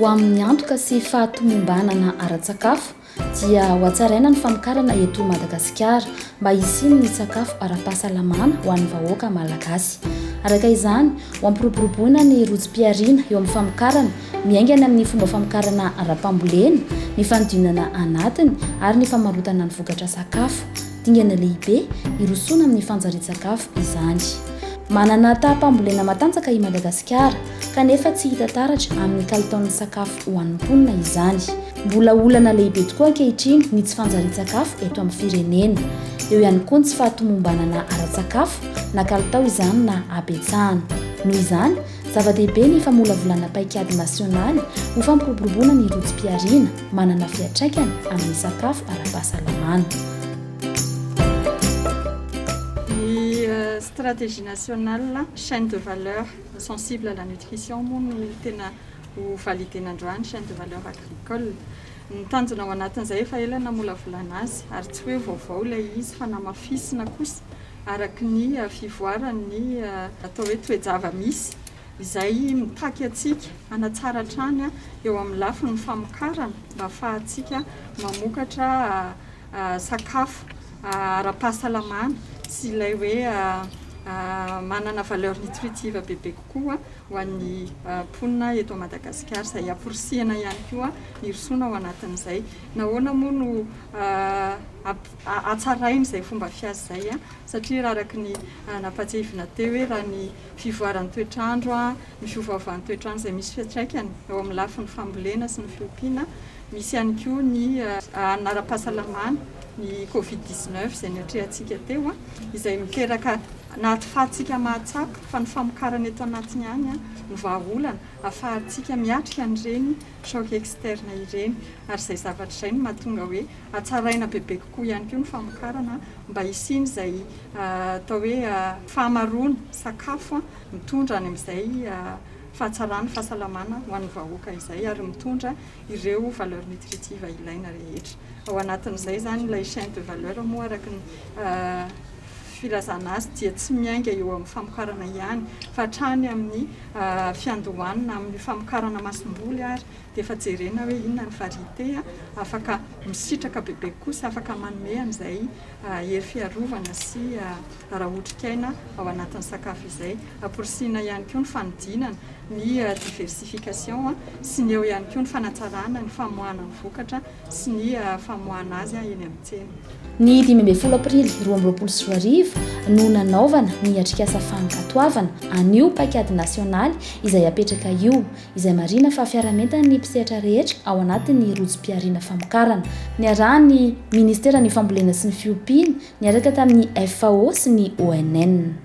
ho amin'ny antoka sy fahatomombanana ara-tsakafo dia ho atsaraina ny famokarana eto Madagasikara mba hisiny ny sakafo ara-pahasalamana ho an'ny vahoaka malagasy. Araka izany, ho ampiroboroboina ny rotsim-piarina eo amin'ny famokarana, miaingana amin'ny fomba famokarana ara-pambolena, ny fanodinana anatiny ary ny famarotana ny vokatra sakafo. Dingana lehibe hirosoana amin'ny fanjarian-tsakafo izany. Manana tahapambolena matanjaka i Madagasikara kanefa tsy hita taratra amin'ny kalitaon'ny sakafo ho an'ny mponina izany. Mbola olana lehibe tokoa ankehitriny ny tsy fanjarian-tsakafo eto amin'ny firenena. Eo ihany koa ny tsy fahatomombanana ara-tsakafo na kalitao izany na abetsahana. Noho izany, zava-dehibe ny famolavolana paikady nasionaly ho fampiroboroboana ny rotsim-piarina manana fiantraikany amin'ny sakafo ara-pahasalamana. Stratégie nationale, chaîne de valeur sensible à la nutrition moa no tena ho validena androany, chaîne de valeur agricole. Ny tanjona ao anatin'izay efa ela namolavolana azy ary tsy hoe vaovao ilay izy fa namafisina kosa araky ny fivoarany atao hoe toe-java misy izay mitaky atsika hanatsara hatrany eo amin'ny lafin'ny famokarana mba ahafahantsika mamokatra sakafo ara-pahasalamana sy ilay hoe manana valeur nutritive bebe kokoa ho an'ny mponina eto Madagasikara izay aporisihana ihany koa hirosoana ao anatin'izay. Nahoana moa no atsarainy izay fomba fiasa izay satria raha araky ny nampatsahivina teo hoe raha ny fivoaran'ny toetrandro ny fiovaovan'ny toetrandro izay misy fiantraikany eo amin'ny lafin'ny fambolena sy ny fiompiana, misy ihany koa ny anara-pahasalamana ny Covid-19 izay niatrehantsika teo izay miteraka nahatifahantsika mahatsapa fa ny famokarana eto anatiny ihany no vahaolana ahafahantsika miatrika an'ireny choc externe ireny ary izay zavatra izay no mahatonga hoe atsaraina bebe kokoa ihany koa ny famokarana mba hisiny izay atao hoe fahamaroana sakafo mitondra any amin'izay fahatsarana fahasalamana ho an'ny vahoaka izay ary mitondra ireo valeur nutritive ilaina rehetra. Ao anatin'izay zany ilay chaîne de valeur moa araky ny filazana azy dia tsy miainga eo amin'ny famokarana ihany fa hatrany amin'ny fiandohanana amin'ny famokarana masim-boly ary dia efa jerena hoe inona ny variété afaka misitraka bebe kosa afaka manome an'izay hery fiarovana sy raha otrikaina ao anatin'ny sakafo izay. Aporisihina ihany koa ny fanodinana ny diversification sy ny eo ihany koa ny fanatsarana ny famoahana ny vokatra sy ny famoahana azy eny amin'ny tsena. Ny 15 aprily 2024 no nanaovana ny atrikasa fankatoavana anio paikady nasionaly izay apetraka io izay marina fa fiaramentany mpisehatra rehetra ao anatin'ny rotsim-piarina famokarana. Niarahan'ny Ministeran'ny Fambolena sy ny Fiompiana niaraka tamin'ny FAO sy ny ONN.